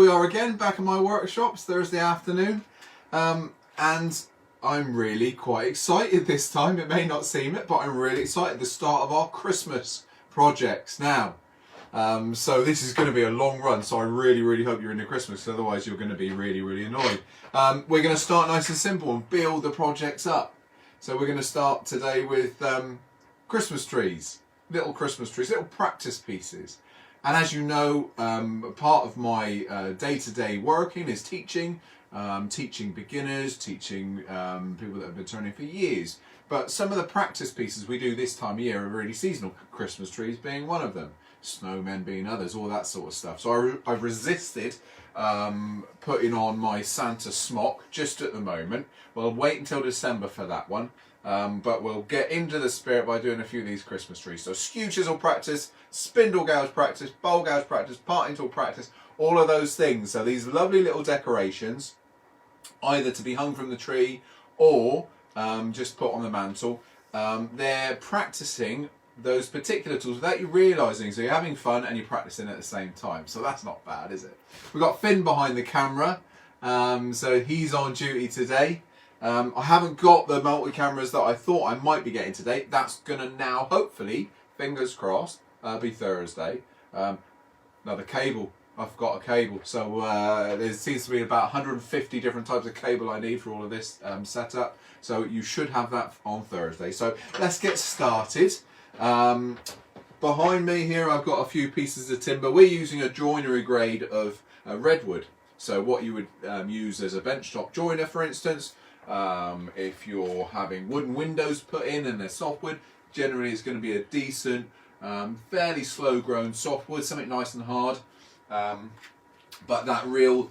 we are again, back in my workshops, Thursday afternoon. And I'm really quite excited this time. It may not seem it, but I'm really excited. The start of our Christmas projects now. So this is going to be a long run, so I really hope you're into Christmas, otherwise you're going to be really annoyed. We're going to start nice and simple and build the projects up. So we're going to start today with Christmas trees, little Christmas trees, little practice pieces. And as you know, part of my day-to-day working is teaching, teaching beginners, teaching people that have been turning for years. But some of the practice pieces we do this time of year are really seasonal, Christmas trees being one of them, snowmen being others, all that sort of stuff. So I've resisted putting on my Santa smock just at the moment. We'll wait until December for that one. But we'll get into the spirit by doing a few of these Christmas trees. So skew chisel practice, spindle gouge practice, bowl gouge practice, parting tool practice, all of those things. So these lovely little decorations, either to be hung from the tree or just put on the mantle. They're practicing those particular tools without you realising. So you're having fun and you're practicing at the same time. So that's not bad, is it? We've got Finn behind the camera. So he's on duty today. I haven't got the multi-cameras that I thought I might be getting today. That's going to now, hopefully, fingers crossed, be Thursday. Another cable. I've got a cable. So there seems to be about 150 different types of cable I need for all of this setup. So you should have that on Thursday. So let's get started. Behind me here I've got a few pieces of timber. We're using a joinery grade of redwood. So what you would use as a benchtop joiner, for instance. If you're having wooden windows put in and they're softwood, generally it's going to be a decent, fairly slow grown softwood, something nice and hard, but that real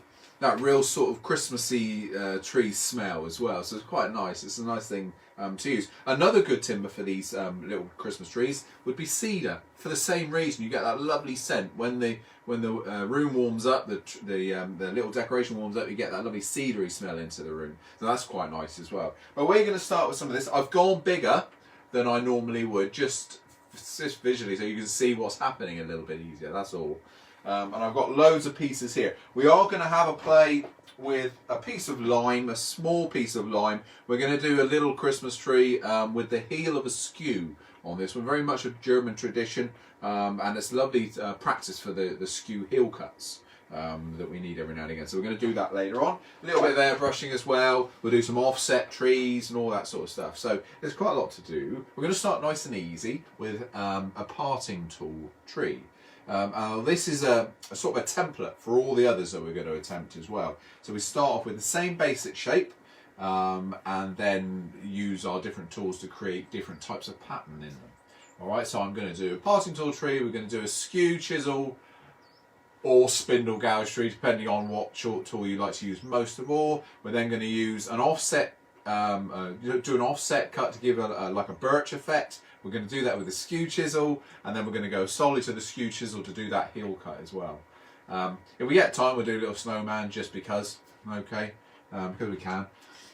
sort of Christmassy tree smell as well. So it's quite nice. It's a nice thing to use. Another good timber for these little Christmas trees would be cedar. For the same reason, you get that lovely scent when the room warms up, the little decoration warms up, you get that lovely cedary smell into the room. So that's quite nice as well. But we're going to start with some of this. I've gone bigger than I normally would, just visually, so you can see what's happening a little bit easier, that's all. And I've got loads of pieces here. We are going to have a play with a piece of lime, a small piece of lime. We're going to do a little Christmas tree with the heel of a skew on this one, very much a German tradition, and it's lovely practice for the skew heel cuts that we need every now and again. So we're going to do that later on. A little bit of airbrushing as well. We'll do some offset trees and all that sort of stuff. So there's quite a lot to do. We're going to start nice and easy with a parting tool tree. This is a sort of a template for all the others that we're going to attempt as well. So we start off with the same basic shape and then use our different tools to create different types of pattern in them. Alright, so I'm going to do a parting tool tree, we're going to do a skew chisel or spindle gouge tree, depending on what short tool you like to use most of all. We're then going to use an offset, do an offset cut to give like a birch effect. We're going to do that with a skew chisel, and then we're going to go solely to the skew chisel to do that heel cut as well. If we get time, we'll do a little snowman just because, okay, because we can.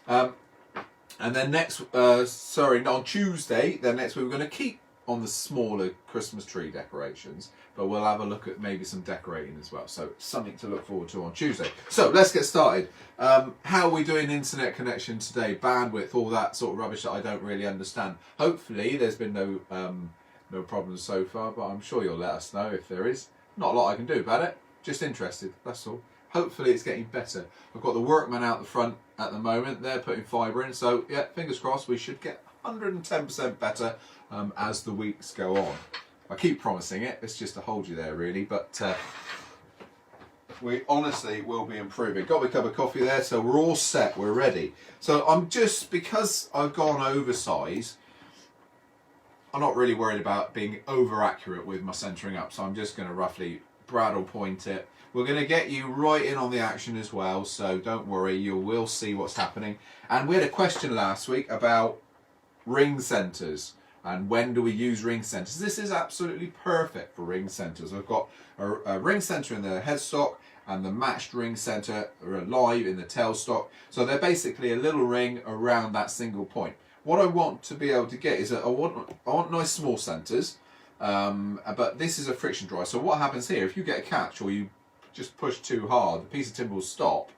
And then on Tuesday, next week we're going to keep on the smaller Christmas tree decorations, but we'll have a look at maybe some decorating as well. So something to look forward to on Tuesday. So let's get started. How are we doing internet connection today? Bandwidth, all that sort of rubbish that I don't really understand. Hopefully there's been no problems so far, but I'm sure you'll let us know if there is. Not a lot I can do about it. Just interested, that's all. Hopefully it's getting better. I've got the workmen out the front at the moment. They're putting fibre in. So yeah, fingers crossed we should get 110% better as the weeks go on. I keep promising it. It's just to hold you there really. But we honestly will be improving. Got my cup of coffee there. So we're all set. We're ready. So I'm just, because I've gone oversize, I'm not really worried about being over accurate with my centering up. So I'm just going to roughly Brad will point it. We're going to get you right in on the action as well, so don't worry, you will see what's happening. And we had a question last week about ring centres and when do we use ring centres. This is absolutely perfect for ring centres. I've got a ring centre in the headstock and the matched ring centre are live in the tailstock. So they're basically a little ring around that single point. What I want to be able to get is I want nice small centres, but this is a friction dry. So what happens here, if you get a catch or you just push too hard, the piece of timber will stop,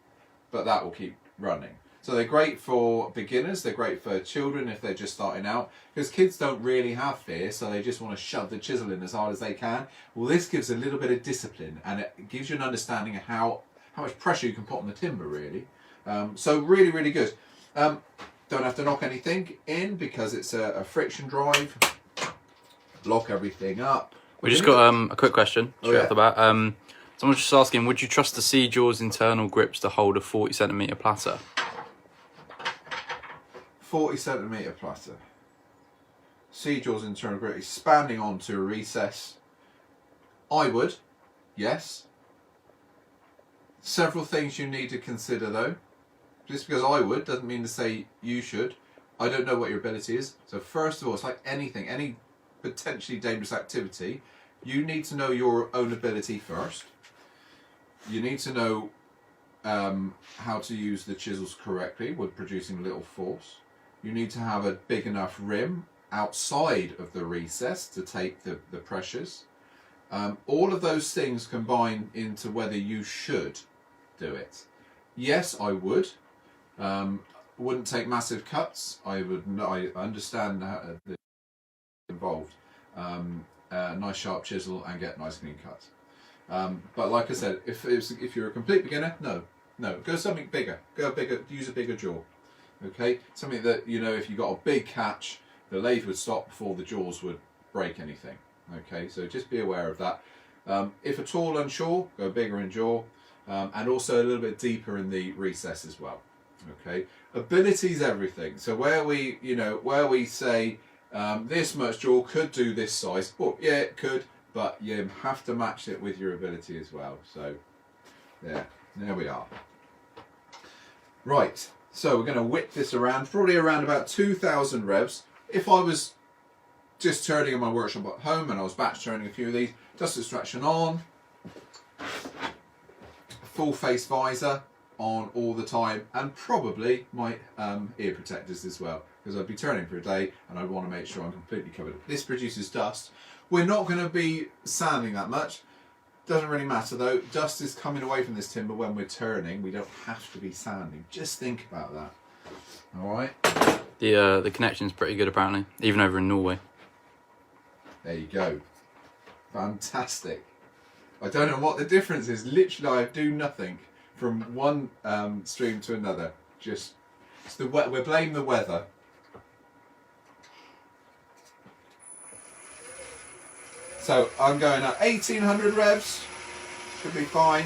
but that will keep running. So they're great for beginners, they're great for children if they're just starting out, because kids don't really have fear, so they just want to shove the chisel in as hard as they can. Well, this gives a little bit of discipline, and it gives you an understanding of how much pressure you can put on the timber, really. So really, really good. Don't have to knock anything in because it's a friction drive. Lock everything up. We just got a quick question straight off the bat. Someone's just asking, would you trust the C-Jaw's internal grips to hold a 40cm platter? 40cm platter. C-Jaw's internal grip expanding onto a recess. I would, yes. Several things you need to consider though. Just because I would doesn't mean to say you should. I don't know what your ability is. So first of all, it's like anything, any potentially dangerous activity, you need to know your own ability first. You need to know how to use the chisels correctly with producing little force. You need to have a big enough rim outside of the recess to take the pressures. All of those things combine into whether you should do it. Yes, I would. Wouldn't take massive cuts. I understand the involved. Nice sharp chisel and get nice clean cuts. But like I said, if you're a complete beginner, no, go something bigger. Go bigger. Use a bigger jaw. Okay, something that if you got a big catch, the lathe would stop before the jaws would break anything. Okay, so just be aware of that. If at all unsure, go bigger in jaw, and also a little bit deeper in the recess as well. Okay, ability is everything. So where we say this much jaw could do this size, well, yeah, it could, but you have to match it with your ability as well. So there we are. Right, so we're going to whip this around, probably around about 2,000 revs. If I was just turning in my workshop at home and I was batch turning a few of these, dust extraction on, full face visor on all the time, and probably my ear protectors as well, because I'd be turning for a day and I'd want to make sure I'm completely covered. This produces dust. We're not going to be sanding that much. Doesn't really matter though. Dust is coming away from this timber when we're turning. We don't have to be sanding. Just think about that. All right. The connection's pretty good apparently, even over in Norway. There you go. Fantastic. I don't know what the difference is. Literally, I do nothing from one stream to another. Just we're blaming the weather. So I'm going at 1800 revs. Should be fine.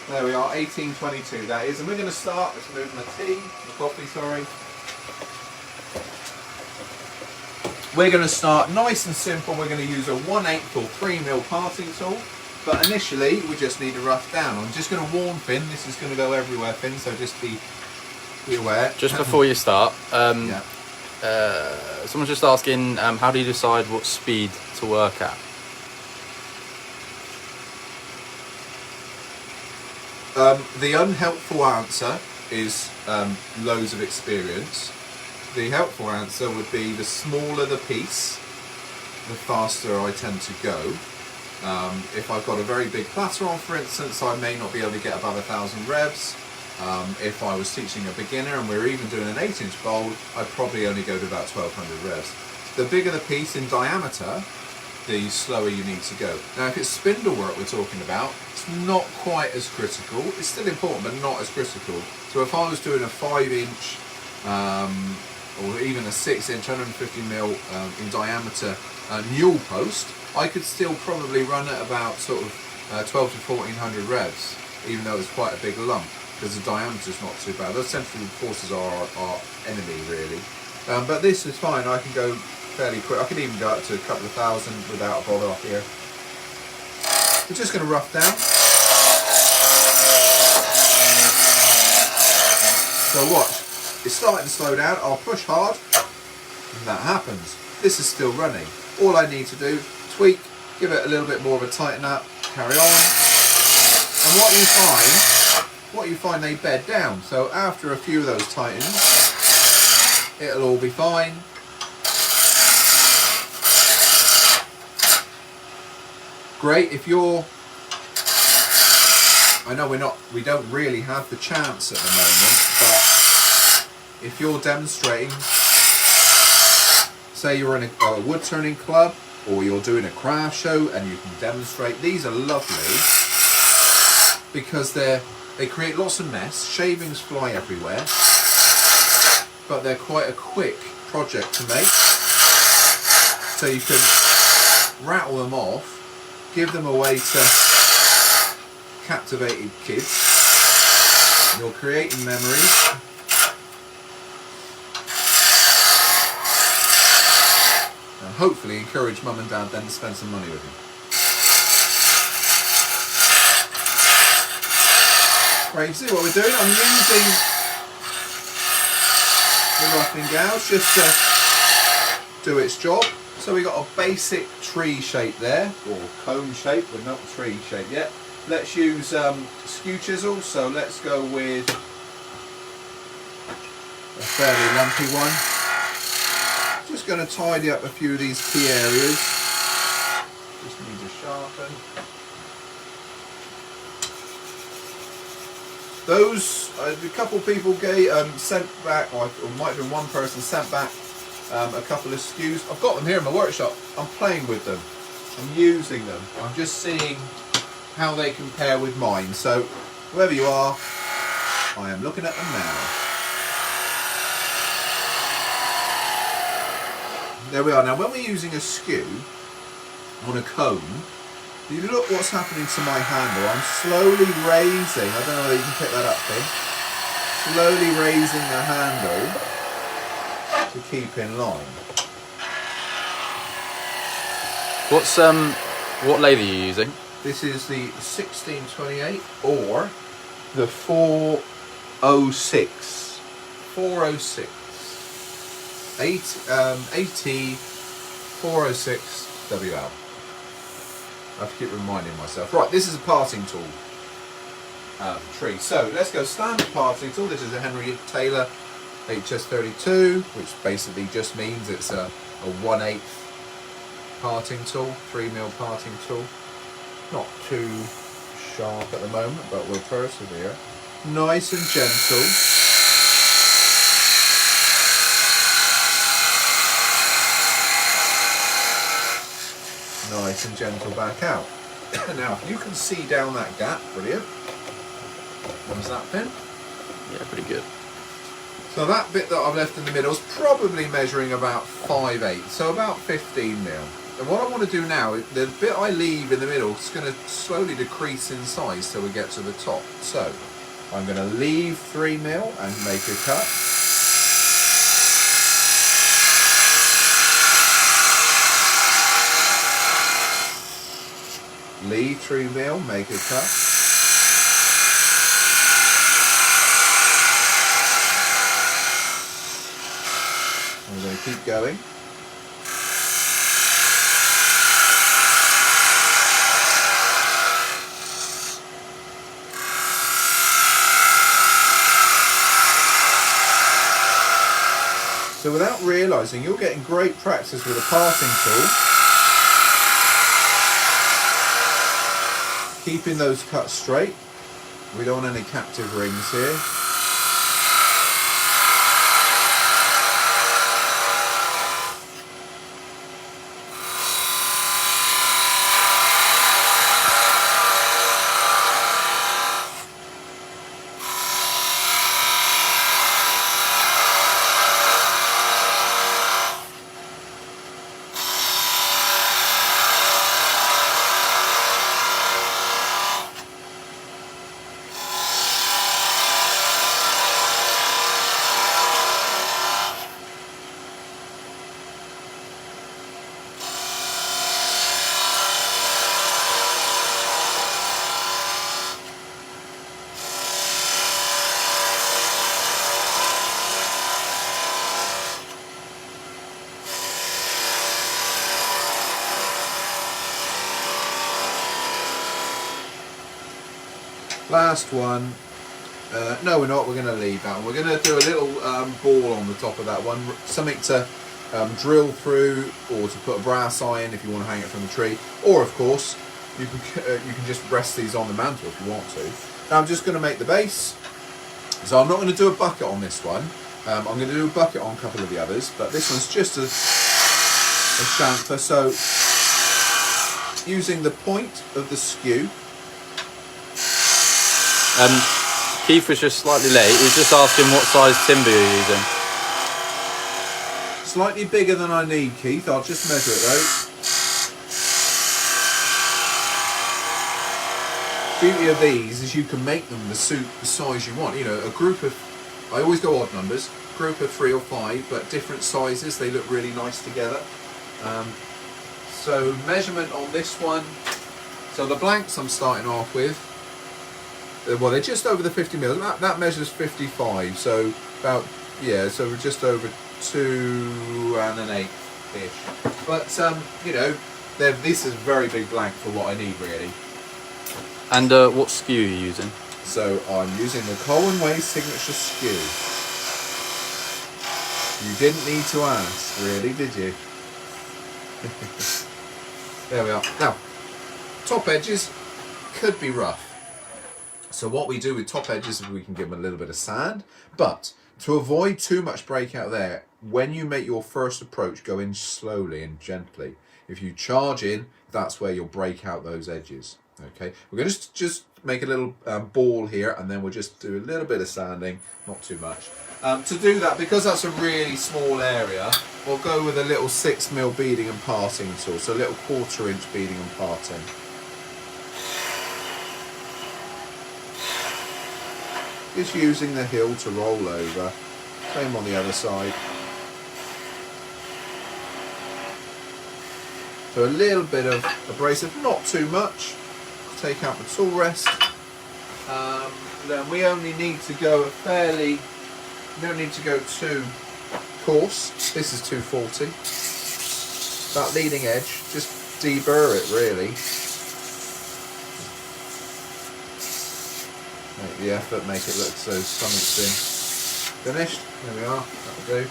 There we are, 1822 that is. And we're going to start, let's move my coffee, sorry. We're going to start nice and simple. We're going to use a 1/8 or 3mm parting tool. But initially, we just need to rough down. I'm just going to warn Finn. This is going to go everywhere, Finn, so just be aware. Just before you start, yeah. Someone's just asking, how do you decide what speed to work at? The unhelpful answer is loads of experience. The helpful answer would be the smaller the piece, the faster I tend to go. If I've got a very big platter on, for instance, I may not be able to get above 1,000 revs. If I was teaching a beginner and we're even doing an 8-inch bowl, I'd probably only go to about 1,200 revs. The bigger the piece in diameter, the slower you need to go. Now if it's spindle work we're talking about, it's not quite as critical. It's still important but not as critical. So if I was doing a 5-inch or even a 6-inch 150mm in diameter newel post, I could still probably run at about sort of 12 to 1400 revs, even though it's quite a big lump, because the diameter's not too bad. Those centrifugal forces are our enemy really. But this is fine, I can go fairly quick. I can even go up to a couple of thousand without a bother up here. We're just going to rough down. So watch, it's starting to slow down, I'll push hard, and that happens. This is still running. All I need to do, tweak, give it a little bit more of a tighten up, carry on. And what you find they bed down. So after a few of those tightens, it'll all be fine. Great if you're I know we don't really have the chance at the moment, but if you're demonstrating, say you're in a wood turning club or you're doing a craft show and you can demonstrate, these are lovely because they create lots of mess, shavings fly everywhere, but they're quite a quick project to make. So you can rattle them off, give them away to captivated kids. You're creating memories. And hopefully encourage mum and dad then to spend some money with you. Right, you see what we're doing? I'm using the roughing gouge just to do its job. So we got a basic tree shape there, or cone shape, but not tree shape yet. Let's use skew chisels, so let's go with a fairly lumpy one. Just going to tidy up a few of these key areas. Just need to sharpen. Those, a couple of people sent back, or might have been one person sent back a couple of skews. I've got them here in my workshop. I'm playing with them. I'm using them. I'm just seeing how they compare with mine. So, wherever you are, I am looking at them now. There we are. Now, when we're using a skew on a cone, if you look what's happening to my handle, I'm slowly raising, I don't know whether you can pick that up, Finn, slowly raising the handle to keep in line. What lathe are you using? This is the 1628 or the 406. 406. AT 406 WL. I have to keep reminding myself. Right, this is a parting tool tree. So let's go standard parting tool. This is a Henry Taylor HS32, which basically just means it's a 1/8 parting tool, 3mm parting tool. Not too sharp at the moment, but we'll persevere. Nice and gentle. Nice and gentle back out. Now, if you can see down that gap, brilliant. Comes that pin? Yeah, pretty good. So that bit that I've left in the middle is probably measuring about 5/8, so about 15mm. And what I want to do now, the bit I leave in the middle is going to slowly decrease in size till we get to the top. So I'm going to leave 3mm and make a cut. Leave 3mm, make a cut. I'm going to keep going. So without realising, you're getting great practice with a parting tool. Keeping those cuts straight. We don't want any captive rings here. Last one. No, we're not. We're going to leave that one. We're going to do a little ball on the top of that one. Something to drill through, or to put a brass eye in if you want to hang it from the tree. Or, of course, you can just rest these on the mantle if you want to. Now I'm just going to make the base. So I'm not going to do a bucket on this one. I'm going to do a bucket on a couple of the others, but this one's just a chamfer. So using the point of the skew. Keith was just slightly late. He was just asking what size timber you're using. Slightly bigger than I need, Keith. I'll just measure it though. Beauty of these is you can make them to suit the size you want. You know, a group of, I always go odd numbers, group of 3 or 5, but different sizes. They look really nice together. So measurement on this one. So the blanks I'm starting off with. Well, they're just over the 50 mils. That measures 55. So about, yeah. So we're just over 2 1/8 ish. But you know, this is a very big blank for what I need really. And what skew are you using? So I'm using the Colwin signature skew. You didn't need to ask, really, did you? There we are. Now, top edges could be rough. So what we do with top edges is we can give them a little bit of sand, but to avoid too much breakout there, when you make your first approach, go in slowly and gently. If you charge in, that's where you'll break out those edges. Okay, we're going to just make a little ball here, and then we'll just do a little bit of sanding, not too much. To do that, because that's a really small area, we'll go with a little 6mm beading and parting tool, so a little 1/4 inch beading and parting. Just using the hill to roll over, same on the other side. So a little bit of abrasive, not too much. Take out the tool rest. Then we only need to go we don't need to go too coarse. This is 240. That leading edge, just deburr it really. Make the effort, make it look so something's been finished. There we are, that'll do.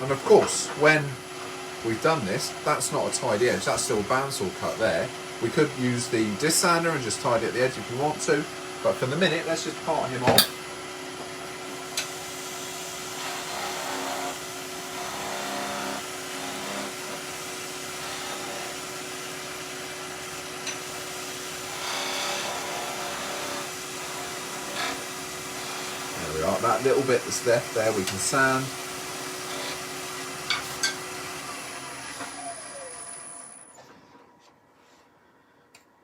And of course, when we've done this, that's not a tidy edge, that's still a bandsaw cut there. We could use the disc sander and just tidy at the edge if we want to, but for the minute, let's just part him off. There we are, that little bit that's left there we can sand.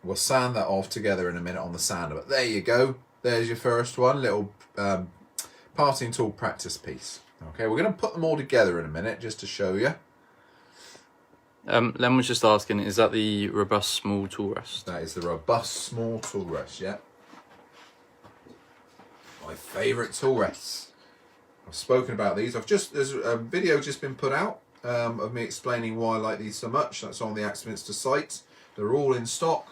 We'll sand that off together in a minute on the sander, but there you go. There's your first one, little parting tool practice piece. Okay, we're going to put them all together in a minute just to show you. Len was just asking, is that the robust small tool rest? That is the robust small tool rest, yeah. My favourite tool rests. I've spoken about these. There's a video just been put out of me explaining why I like these so much. That's on the Axminster site. They're all in stock.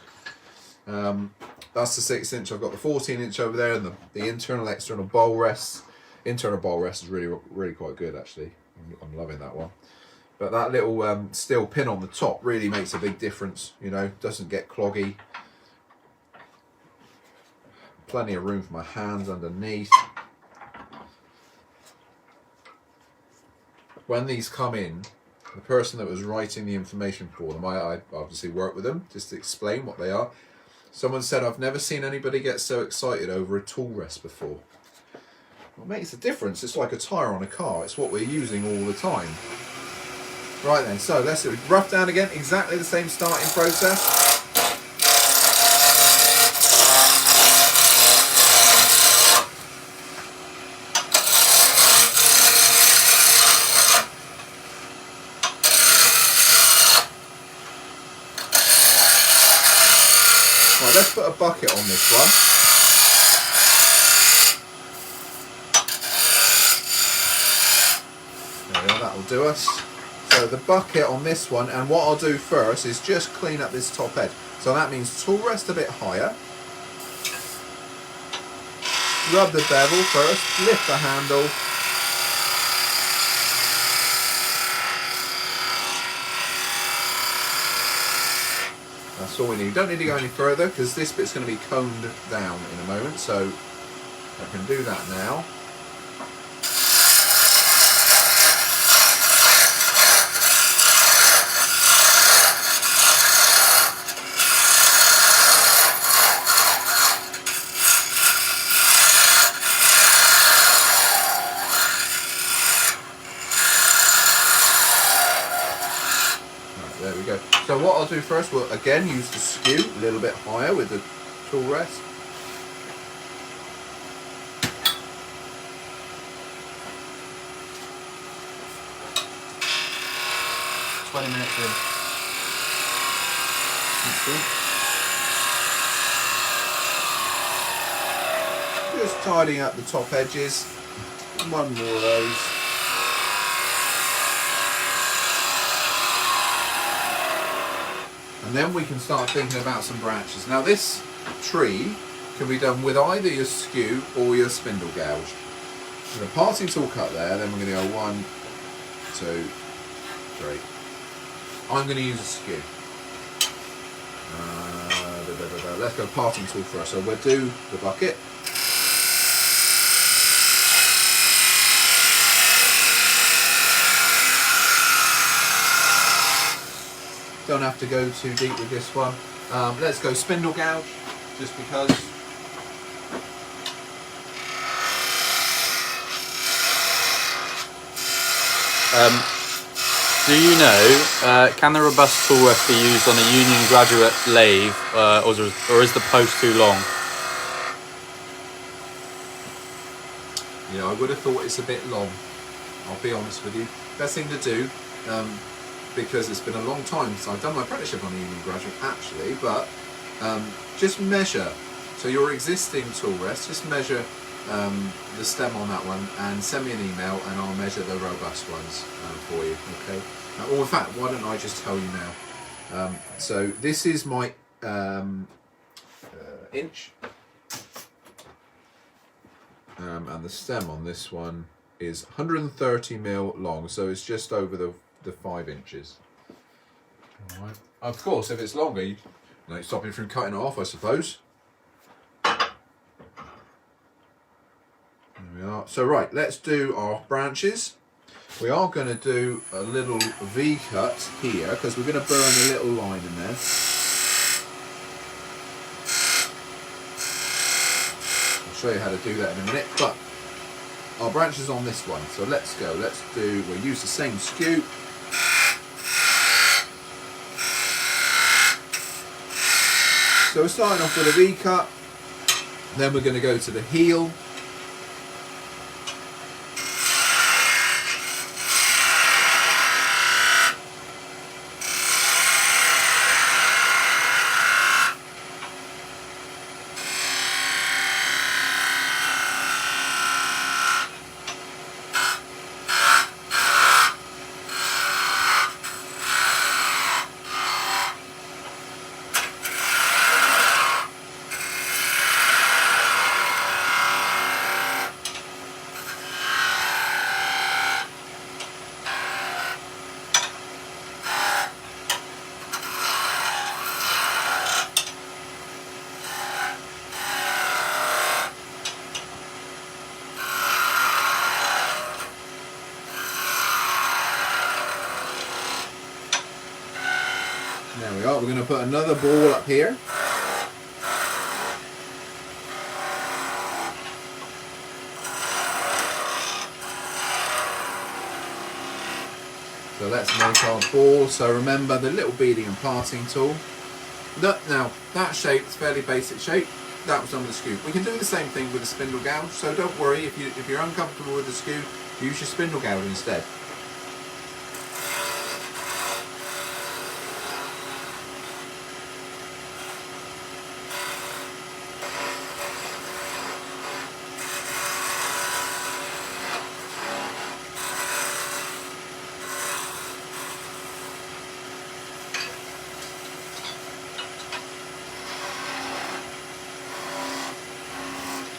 That's the 6 inch. I've got the 14 inch over there, and the internal external bowl rests. Internal bowl rest is really quite good actually. I'm loving that one. But that little steel pin on the top really makes a big difference. You know, doesn't get cloggy. Plenty of room for my hands underneath. When these come in, the person that was writing the information for them, I obviously work with them just to explain what they are. Someone said, I've never seen anybody get so excited over a tool rest before. Well, it makes a difference. It's like a tyre on a car. It's what we're using all the time. Right then, so let's do it. Rough down again, exactly the same starting process. Right, let's put a bucket on this one. There we are, that'll do us. So the bucket on this one, and what I'll do first is just clean up this top edge. So that means tool rest a bit higher. Rub the bevel first, lift the handle. That's That's all we need. Don't need to go any further because this bit's going to be coned down in a moment, so I can do that now. There we go. So what I'll do first, we'll again use the skew a little bit higher with the tool rest. Minutes in. Just tidying up the top edges. One more of those. And then we can start thinking about some branches. Now this tree can be done with either your skew or your spindle gouge. With a parting tool cut there, then we're going to go 1, 2, 3. I'm going to use a skew. Let's go parting tool first. So we'll do the bucket. Don't have to go too deep with this one. Let's go spindle gouge, just because. Do you know, can the robust tool rest be used on a union graduate lathe, or is the post too long? Yeah, I would have thought it's a bit long. I'll be honest with you. Best thing to do, because it's been a long time since I've done my apprenticeship on a union graduate actually, but just measure. So your existing tool rest, just measure the stem on that one and send me an email and I'll measure the robust ones for you, okay? Or in fact, why don't I just tell you now? So this is my inch, and the stem on this one is 130mm long, so it's just over the 5 inches. All right. Of course, if it's longer, you stop me from cutting it off, I suppose. There we are. So right, let's do our branches. We are going to do a little V cut here because we're going to burn a little line in there. I'll show you how to do that in a minute, but our branch is on this one, so let's go. We'll use the same skew. So we're starting off with a V cut, then we're going to go to the heel. There we are, we're going to put another ball up here. So let's make our ball. So remember the little beading and parting tool. Now that shape is fairly basic shape. That was done with the skew. We can do the same thing with the spindle gouge, so don't worry if you're uncomfortable with the skew, use your spindle gouge instead.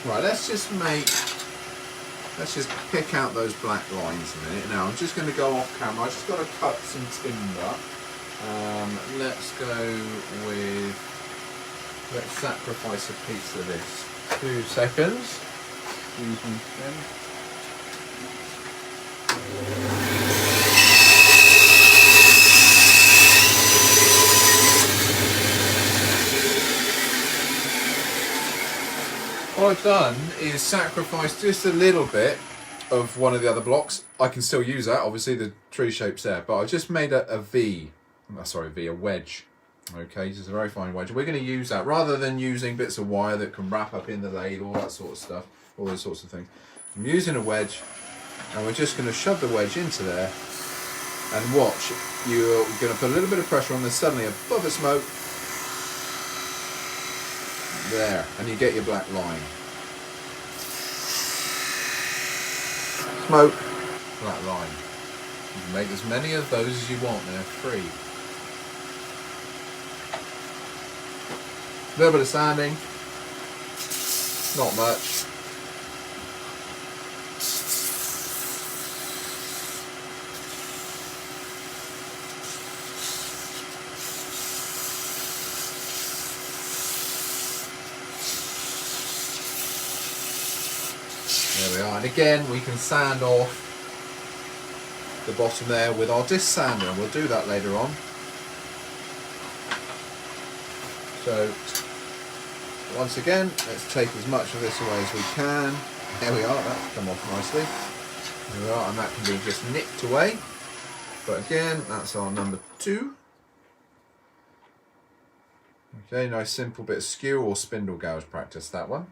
Right, let's just pick out those black lines a minute. Now I'm just going to go off camera. I just got to cut some timber Let's go with, let's sacrifice a piece of this. 2 seconds. Excuse me, Ken. What I've done is sacrifice just a little bit of one of the other blocks. I can still use that, obviously the tree shape's there, but I've just made a V, a wedge. Okay, just a very fine wedge. We're going to use that rather than using bits of wire that can wrap up in the lathe, all that sort of stuff, all those sorts of things. I'm using a wedge, and we're just going to shove the wedge into there, and watch. You're going to put a little bit of pressure on, then suddenly a puff of smoke. There, and you get your black line. Smoke, black line. You can make as many of those as you want, they're free. A little bit of sanding, not much. There we are, and again we can sand off the bottom there with our disc sander, and we'll do that later on. So once again, let's take as much of this away as we can. There we are, that's come off nicely. There we are, and that can be just nicked away. But again, that's our number 2. Okay, nice simple bit of skew or spindle gouge practice, that one.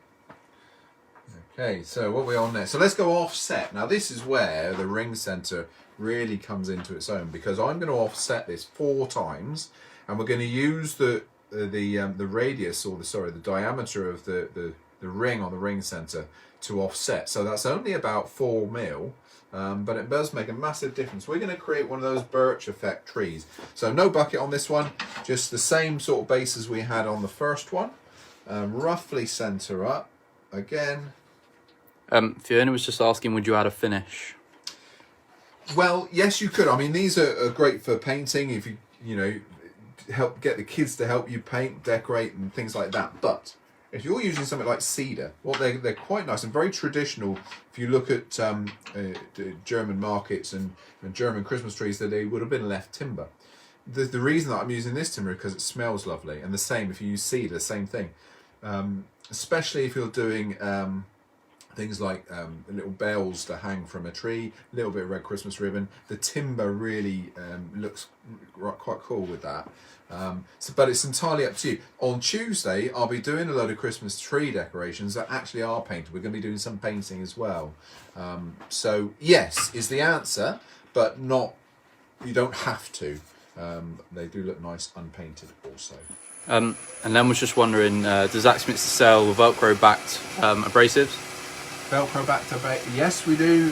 Okay, so what are we on next? So let's go offset. Now this is where the ring center really comes into its own, because I'm going to offset this 4 times, and we're going to use the radius, or the diameter of the ring on the ring center to offset. So that's only about 4 mil, but it does make a massive difference. We're going to create one of those birch effect trees. So no bucket on this one, just the same sort of base as we had on the first one. Roughly center up again. Fiona was just asking, would you add a finish? Well, yes, you could. I mean, these are great for painting. If you help get the kids to help you paint, decorate, and things like that. But if you're using something like cedar, well, they're quite nice and very traditional. If you look at German markets and German Christmas trees, that they would have been left timber. The reason that I'm using this timber is because it smells lovely, and the same if you use cedar, same thing. Especially if you're doing things like little bells to hang from a tree, a little bit of red Christmas ribbon. The timber really looks quite cool with that. But it's entirely up to you. On Tuesday, I'll be doing a load of Christmas tree decorations that actually are painted. We're going to be doing some painting as well. So yes is the answer, but not. You don't have to. They do look nice unpainted also. And then was just wondering, does Axminster sell Velcro backed abrasives? Velcro back to base. Yes, we do.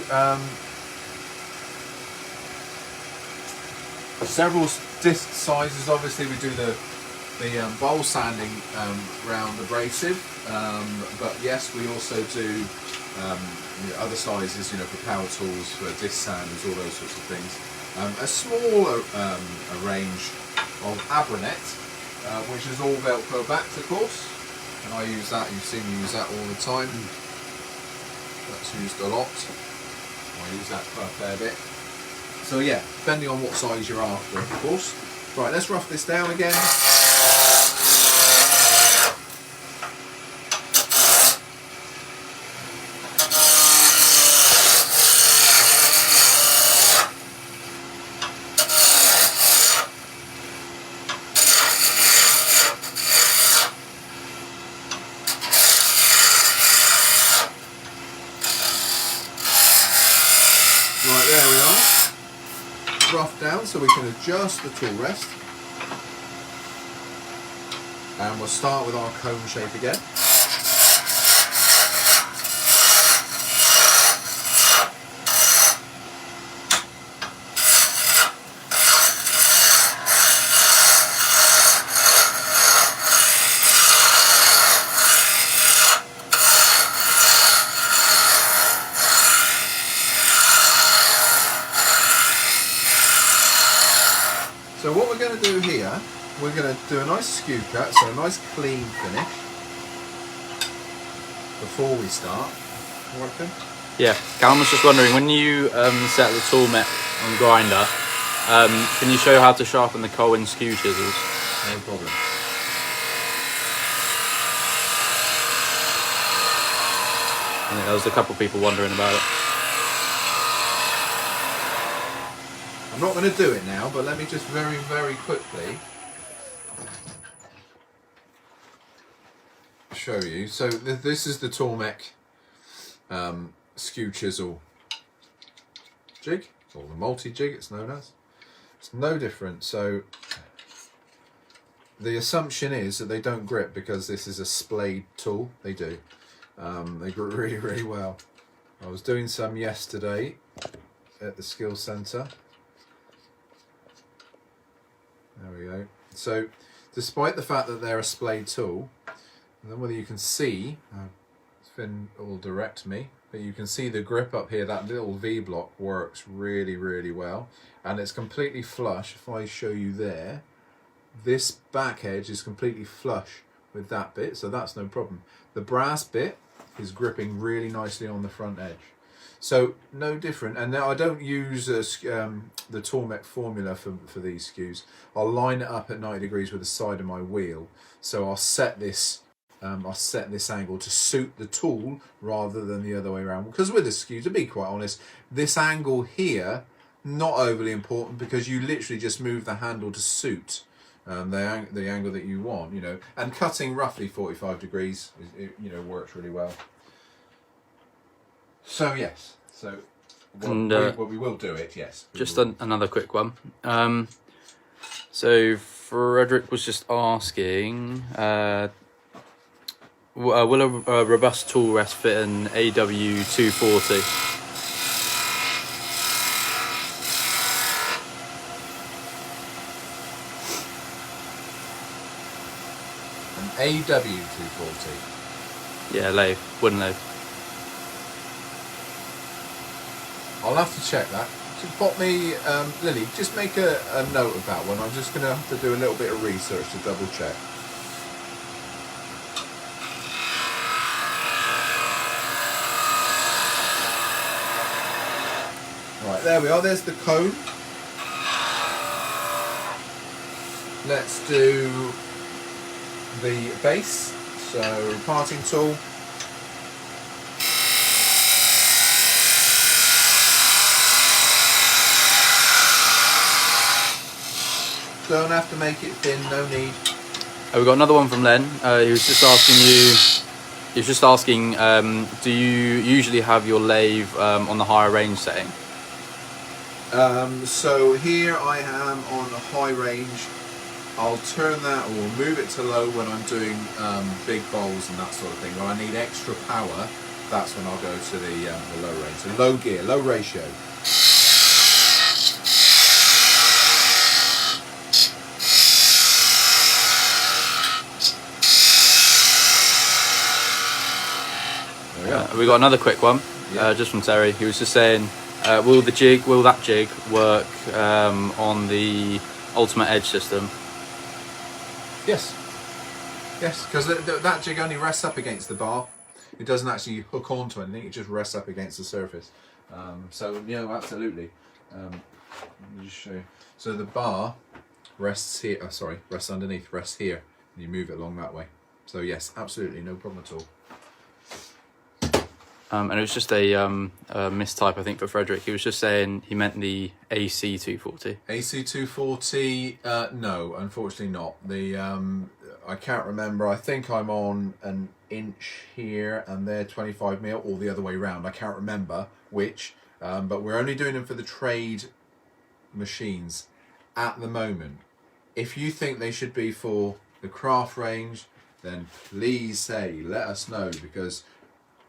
Several disc sizes. Obviously, we do the bowl sanding round abrasive, but yes, we also do other sizes. For power tools, for disc sanders, all those sorts of things. A smaller range of Abranet, which is all Velcro backed, of course, and I use that. You've seen me use that all the time. That's used a lot. I use that for a fair bit. So yeah, depending on what size you're after, of course. Right, let's rough this down again. Right, there we are. Rough down so we can adjust the tool rest. And we'll start with our cone shape again. So So what we're going to do here, we're going to do a nice skew cut, so a nice clean finish before we start. All right, Tim? Yeah, Callum was just wondering, when you set the tool met on the grinder, can you show how to sharpen the Colwin skew chisels? No problem. Yeah, there was a couple of people wondering about it. I'm not going to do it now, but let me just very, very quickly show you. So this is the Tormek skew chisel jig, or the multi-jig it's known as. It's no different. So the assumption is that they don't grip because this is a splayed tool. They do. They grip really, really well. I was doing some yesterday at the skill centre. There we go. So despite the fact that they're a splayed tool, I don't know whether you can see, Finn will direct me, but you can see the grip up here. That little V block works really, really well, and it's completely flush. If I show you there, this back edge is completely flush with that bit, so that's no problem. The brass bit is gripping really nicely on the front edge. So no different. And now I don't use the Tormek formula for these skews. I'll line it up at 90 degrees with the side of my wheel. So I'll set this angle to suit the tool rather than the other way around. Because with the skew, to be quite honest, this angle here, not overly important, because you literally just move the handle to suit the angle that you want, you know. And cutting roughly 45 degrees, works really well. So yes, we will do it. Yes. Just another quick one. So Frederick was just asking, will a robust tool rest fit an AW240? An AW240. Yeah, lathe, wooden lathe. I'll have to check that. Just pop me, Lily, just make a note of that one. I'm just going to have to do a little bit of research to double check. Right, there we are. There's the cone. Let's do the base. So, parting tool. Don't have to make it thin, no need. We got another one from Len. He was just asking, do you usually have your lathe on the higher range setting? So here I am on a high range. I'll turn that or move it to low when I'm doing big bowls and that sort of thing. When I need extra power, that's when I'll go to the low range. So low gear, low ratio. We got another quick one, just from Terry. He was just saying, will that jig work on the Ultimate Edge system? Yes, because that jig only rests up against the bar. It doesn't actually hook onto anything. It just rests up against the surface. So absolutely. Let me just show you. So the bar rests here. Rests underneath. Rests here, and you move it along that way. So yes, absolutely, no problem at all. And it was just a mistype, I think, for Frederick. He was just saying he meant the AC240. AC240, no, unfortunately not. The I can't remember. I think I'm on an inch here and they're 25mm, or the other way around. I can't remember which, but we're only doing them for the trade machines at the moment. If you think they should be for the craft range, then please let us know, because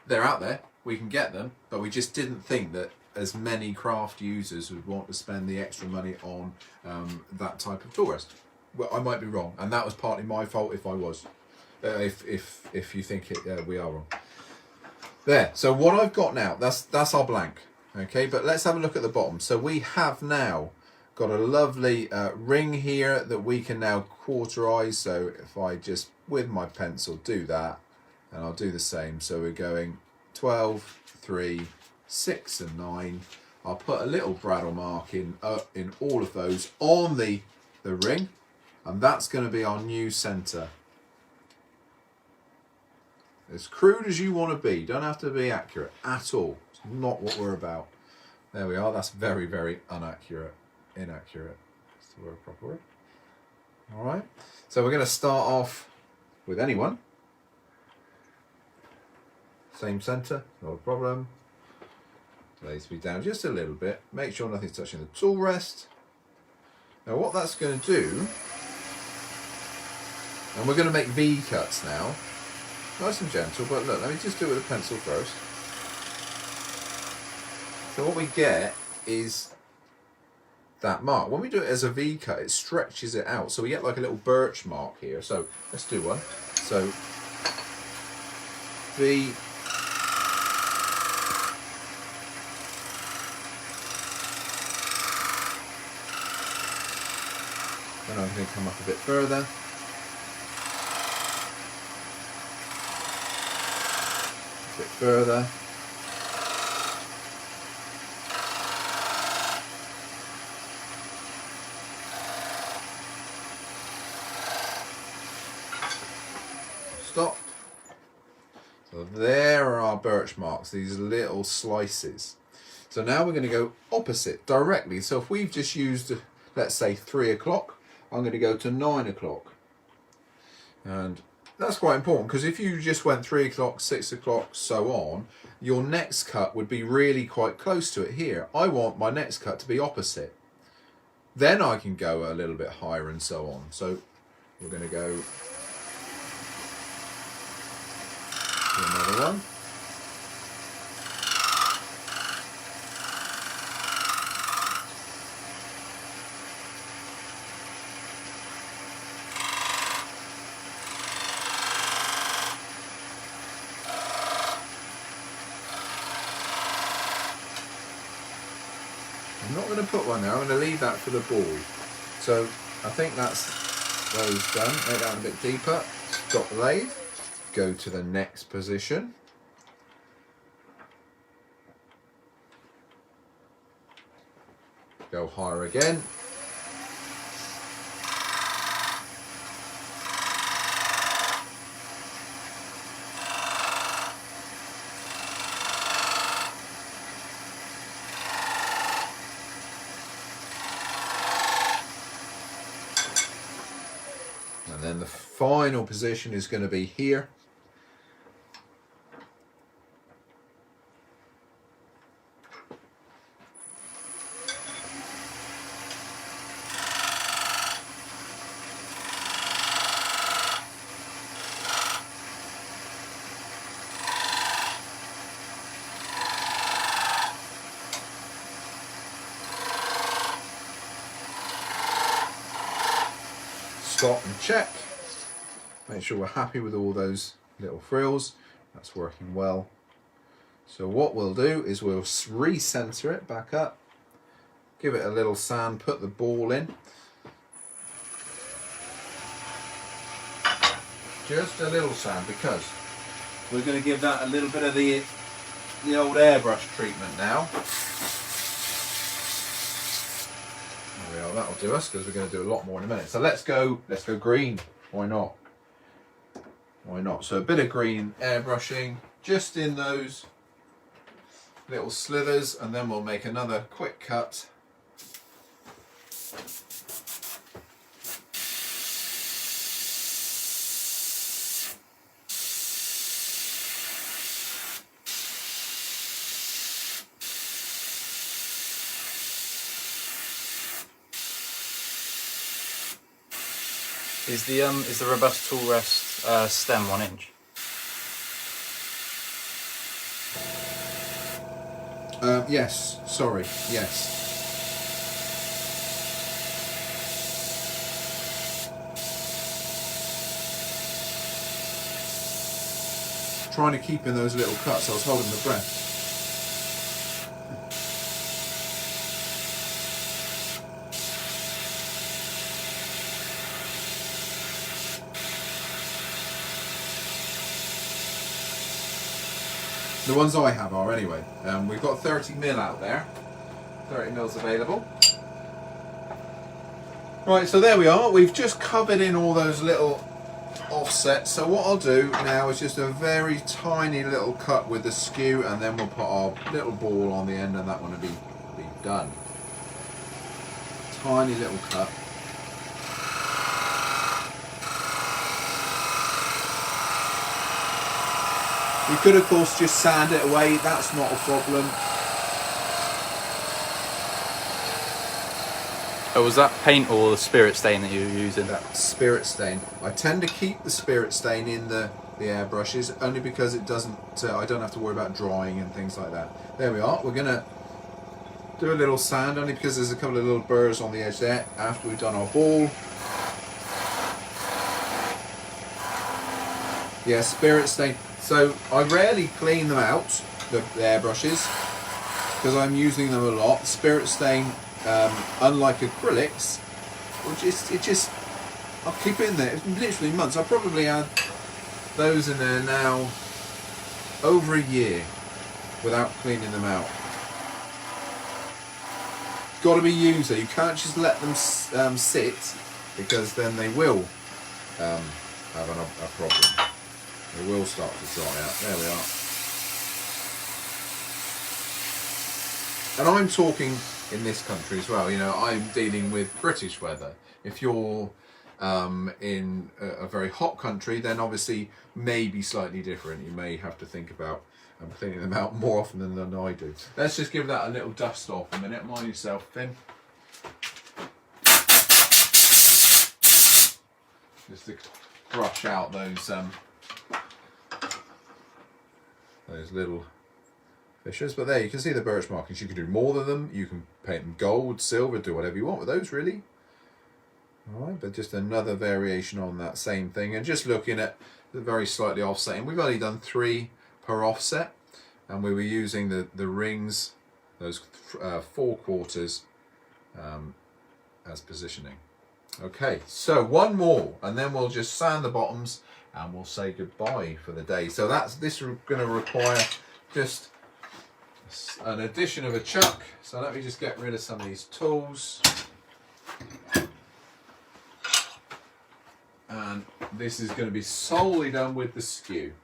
they're out there, we can get them, but we just didn't think that as many craft users would want to spend the extra money on that type of tool rest. Well, I might be wrong, and that was partly my fault if I was. If you think we are wrong. There. So what I've got now, that's our blank. Okay, but let's have a look at the bottom. So we have now got a lovely ring here that we can now quarterize. So if I just with my pencil do that, and I'll do the same. So we're going 12, 3, 6 and 9. I'll put a little bradawl mark in all of those on the ring, and that's going to be our new center. As crude as you want to be, don't have to be accurate at all. It's not what we're about. There we are. That's very, very inaccurate. That's the word, proper word. All right. So we're going to start off with anyone. Same center, not a problem. Lay me down just a little bit. Make sure nothing's touching the tool rest. Now what that's going to do, and we're going to make V cuts now. Nice and gentle, but look, let me just do it with a pencil first. So what we get is that mark. When we do it as a V cut, it stretches it out. So we get like a little birch mark here. So let's do one. So V. Then I'm going to come up a bit further. A bit further. Stop. So there are our birch marks, these little slices. So now we're going to go opposite directly. So if we've just used, let's say 3 o'clock, I'm going to go to 9 o'clock. And that's quite important, because if you just went 3 o'clock, 6 o'clock, so on, your next cut would be really quite close to it here. I want my next cut to be opposite. Then I can go a little bit higher and so on. So we're going to go to another one. I'm not going to put one there, I'm going to leave that for the ball. So I think that's those done. Make that a bit deeper. Stop the lathe. Go to the next position. Go higher again. And then the final position is going to be here. Stop and check. Make sure we're happy with all those little frills. That's working well. So what we'll do is we'll recenter it back up, give it a little sand, put the ball in. Just a little sand, because we're going to give that a little bit of the old airbrush treatment now. There we are, that'll do us, because we're going to do a lot more in a minute. So let's go green. Why not? Why not? So a bit of green airbrushing just in those little slithers, and then we'll make another quick cut. Is the robust tool rest stem 1 inch? Yes, sorry, yes. Trying to keep in those little cuts, I was holding the breath. The ones I have are anyway. We've got 30mm out there. 30mm available. Right, so there we are. We've just covered in all those little offsets. So what I'll do now is just a very tiny little cut with the skew, and then we'll put our little ball on the end, and that one will be done. Tiny little cut. You could of course just sand it away, that's not a problem. Oh, was that paint or the spirit stain that you were using? That spirit stain. I tend to keep the spirit stain in the airbrushes only because it doesn't, I don't have to worry about drying and things like that. There we are. We're going to do a little sand only because there's a couple of little burrs on the edge there after we've done our ball. Yeah, spirit stain. So I rarely clean them out, the airbrushes, because I'm using them a lot. Spirit stain, unlike acrylics, I'll keep it in there. It's literally months. I probably had those in there now over a year without cleaning them out. Got to be used though. You can't just let them sit, because then they will have a problem. They will start to dry out. There we are. And I'm talking in this country as well. You know, I'm dealing with British weather. If you're in a very hot country, then obviously maybe slightly different. You may have to think about cleaning them out more often than I do. Let's just give that a little dust off a minute. Mind yourself, Finn. Just to brush out those little fissures. But there you can see the birch markings. You can do more than them. You can paint them gold, silver, do whatever you want with those really. Alright, but just another variation on that same thing, and just looking at the very slightly offsetting. We've only done 3 per offset, and we were using the rings, those 4 quarters as positioning. Okay, so one more, and then we'll just sand the bottoms and we'll say goodbye for the day. So this is going to require just an addition of a chuck. So let me just get rid of some of these tools. And this is going to be solely done with the skew.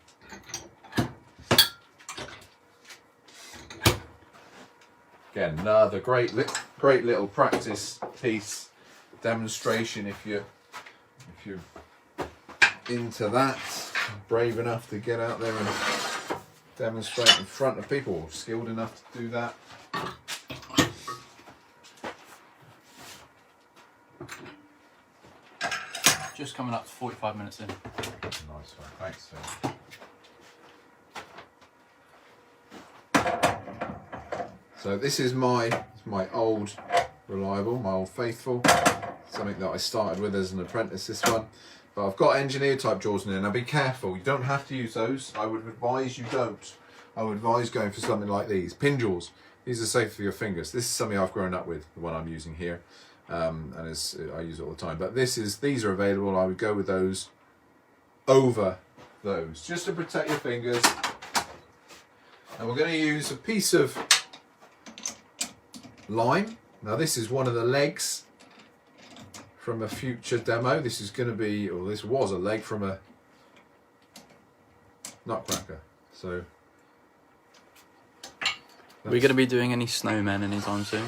Again, another great little practice piece, demonstration if you're into that, brave enough to get out there and demonstrate in front of people, skilled enough to do that. Just coming up to 45 minutes in. Nice one, thanks Phil. So this is my old reliable, my old faithful, something that I started with as an apprentice, this one. But I've got engineer type jaws in there. Now be careful, you don't have to use those. I would advise you don't. I would advise going for something like these, pin jaws. These are safe for your fingers. This is something I've grown up with, the one I'm using here. And I use it all the time. But these are available. I would go with those over those, just to protect your fingers. And we're going to use a piece of lime. Now this is one of the legs from a future demo. This is going to be, or this was a leg from a nutcracker. So, are we going to be doing any snowmen anytime soon?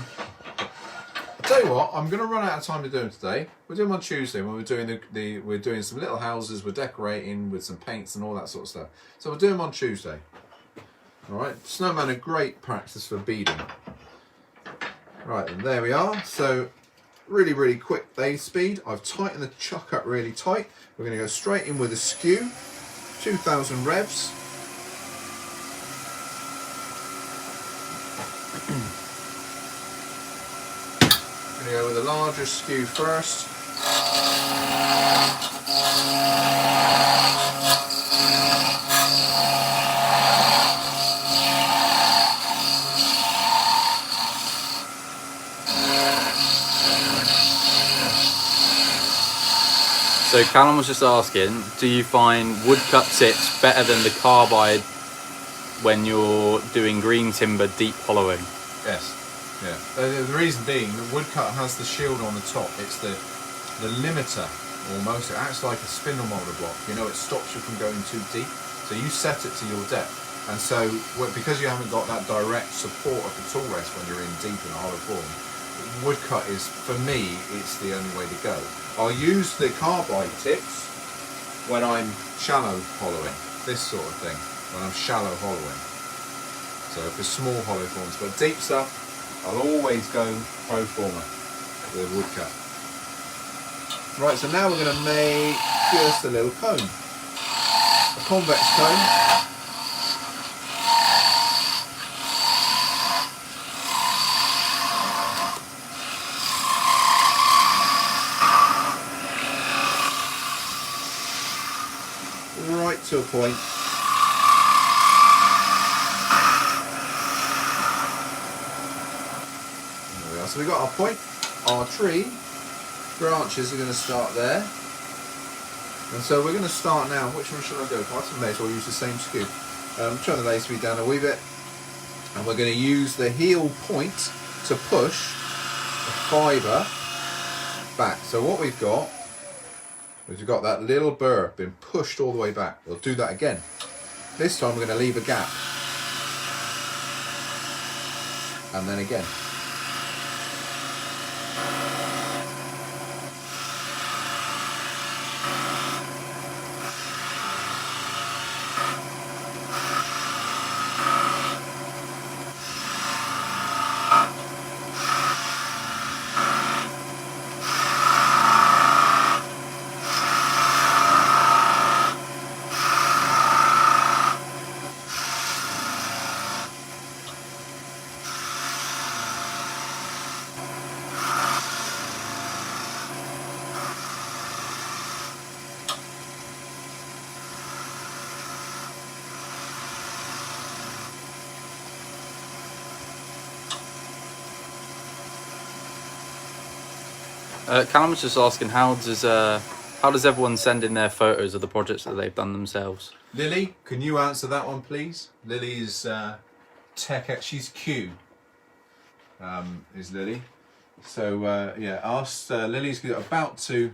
I'll tell you what, I'm going to run out of time to do them today. We'll do them on Tuesday when we're doing we're doing some little houses, we're decorating with some paints and all that sort of stuff. So we'll do them on Tuesday. All right, snowman are great practice for beading. Right, and there we are. So really quick bathe speed. I've tightened the chuck up really tight. We're going to go straight in with a skew, 2000 revs. Going to go with a larger skew first. So Callum was just asking, do you find woodcut tips better than the carbide when you're doing green timber deep hollowing. Yes. Yeah. The reason being, the woodcut has the shield on the top. It's the limiter almost. It acts like a spindle moulder block. You know, it stops you from going too deep. So you set it to your depth. And so, because you haven't got that direct support of the tool rest when you're in deep in a hollow form, woodcut is, for me, it's the only way to go. I'll use the carbide tips when I'm shallow hollowing, this sort of thing, when I'm shallow hollowing. So for small hollow forms, but deep stuff, I'll always go pro forma with a woodcut. Right, so now we're going to make just a little cone, a convex cone. Right to a point. There we are. So we've got our point, our tree, branches are going to start there. And so we're going to start now. Which one should I go for? I may as well use the same scoop. Turn the lace speed down a wee bit. And we're going to use the heel point to push the fibre back. So what we've got, we've got that little burr being pushed all the way back. We'll do that again. This time we're going to leave a gap. And then again. Callum was just asking, how does everyone send in their photos of the projects that they've done themselves? Lily, can you answer that one, please? Lily is tech. She's Q. Is Lily? So yeah, ask Lily's about to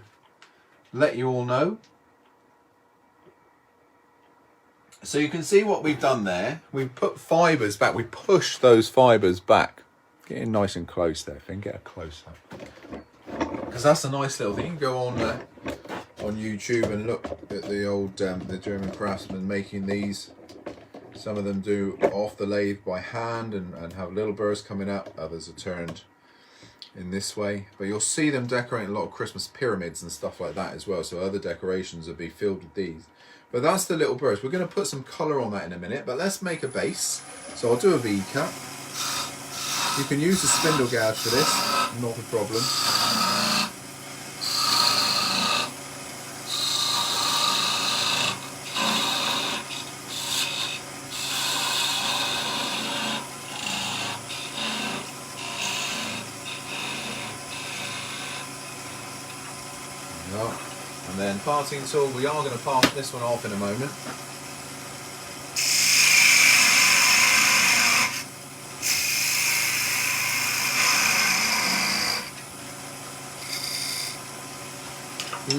let you all know. So you can see what we've done there. We've put fibres back. We push those fibres back. Get in nice and close there, Finn. Get a close up. Because that's a nice little thing. You can go on YouTube and look at the old the German craftsmen making these. Some of them do off the lathe by hand and have little burrs coming up. Others are turned in this way. But you'll see them decorating a lot of Christmas pyramids and stuff like that as well. So other decorations will be filled with these. But that's the little burrs. We're going to put some colour on that in a minute. But let's make a base. So I'll do a V cut. You can use the spindle gouge for this. Not a problem. And then parting tool, we are going to part this one off in a moment.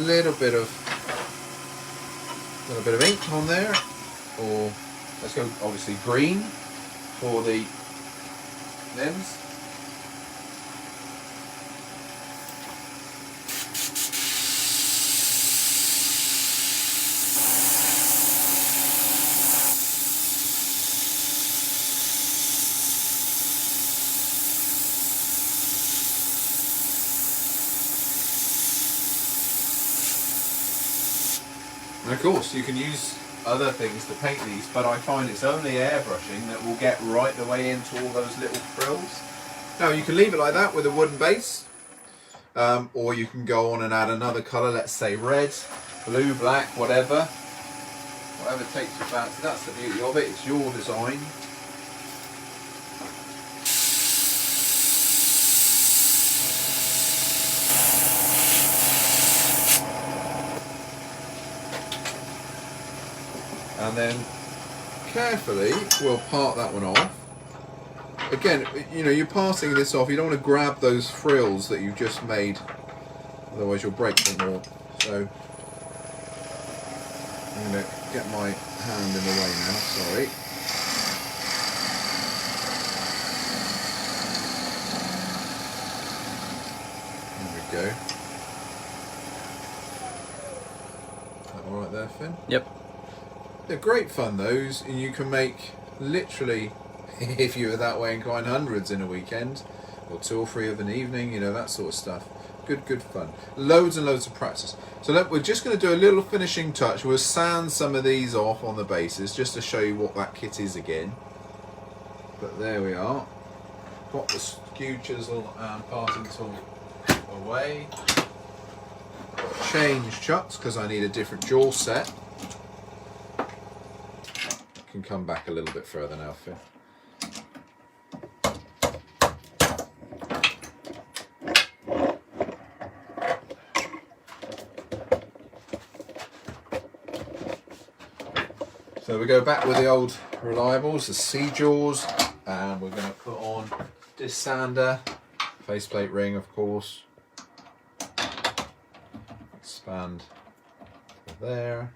Little bit of ink on there, or let's go obviously green for the limbs. And of course you can use other things to paint these, but I find it's only airbrushing that will get right the way into all those little frills. Now you can leave it like that with a wooden base, or you can go on and add another colour, let's say red, blue, black, whatever takes your fancy. That's the beauty of it, it's your design. And then carefully, we'll part that one off. Again, you know, you're parting this off. You don't want to grab those frills that you've just made, otherwise you'll break them all. So I'm going to get my hand in the way now. Sorry. There we go. Is that all right there, Finn? Yep. They're great fun, those, and you can make literally, if you were that way inclined, hundreds in a weekend, or 2 or 3 of an evening, you know, that sort of stuff. Good fun. Loads and loads of practice. So we're just going to do a little finishing touch. We'll sand some of these off on the bases, just to show you what that kit is again. But there we are. Got the skew chisel and parting tool away. Change chucks, because I need a different jaw set. Can come back a little bit further now, Finn. So we go back with the old reliables, the C-jaws, and we're going to put on this sander, faceplate ring, of course. Expand there.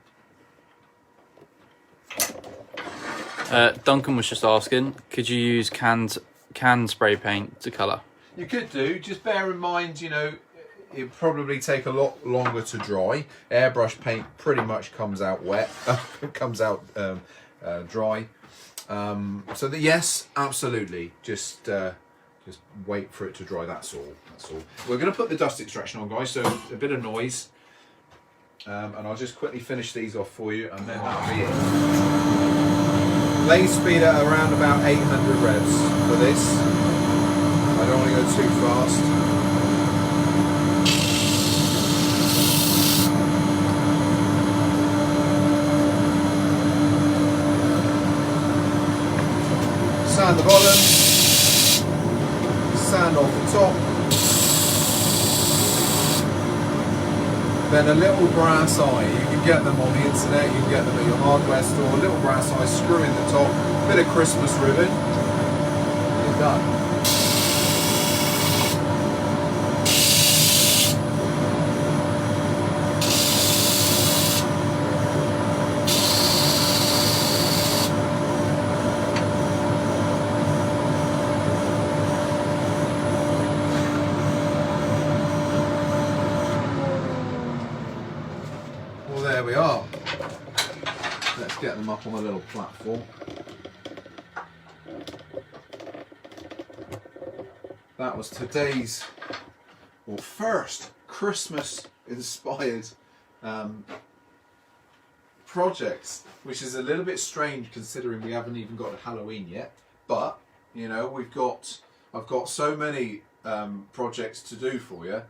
Duncan was just asking, could you use canned spray paint to colour? You could do, just bear in mind, you know, it'd probably take a lot longer to dry. Airbrush paint pretty much comes out wet, comes out dry. So that, yes, absolutely, just wait for it to dry, that's all. We're going to put the dust extraction on, guys, so a bit of noise. And I'll just quickly finish these off for you, and then that'll be it. Blaze speed at around about 800 revs for this. I don't want to go too fast. Sand the bottom, sand off the top. Then a little brass eye. You can get them on the internet, you can get them at your hardware store. A little brass eye, screw in the top, bit of Christmas ribbon. You're done. There we are. Let's get them up on a little platform. That was today's, or first, Christmas inspired projects, which is a little bit strange considering we haven't even got to Halloween yet. But, you know, I've got so many projects to do for you.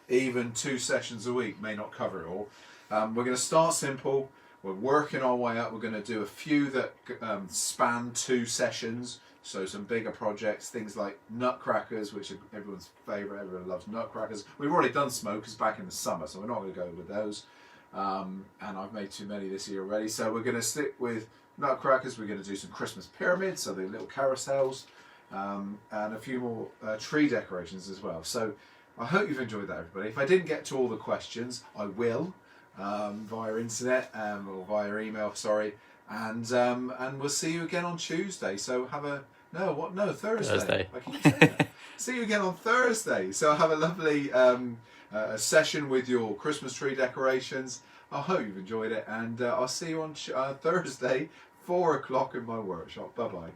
Even 2 sessions a week may not cover it all. We're going to start simple. We're working our way up. We're going to do a few that span 2 sessions. So some bigger projects, things like nutcrackers, which are everyone's favourite. Everyone loves nutcrackers. We've already done smokers back in the summer, so we're not going to go with those. And I've made too many this year already. So we're going to stick with nutcrackers. We're going to do some Christmas pyramids, so the little carousels, and a few more tree decorations as well. So I hope you've enjoyed that, everybody. If I didn't get to all the questions, I will via internet or via email. Sorry, and we'll see you again on Tuesday. So have a Thursday. I keep saying that. See you again on Thursday. So have a lovely session with your Christmas tree decorations. I hope you've enjoyed it, and I'll see you on Thursday, 4 o'clock in my workshop. Bye bye.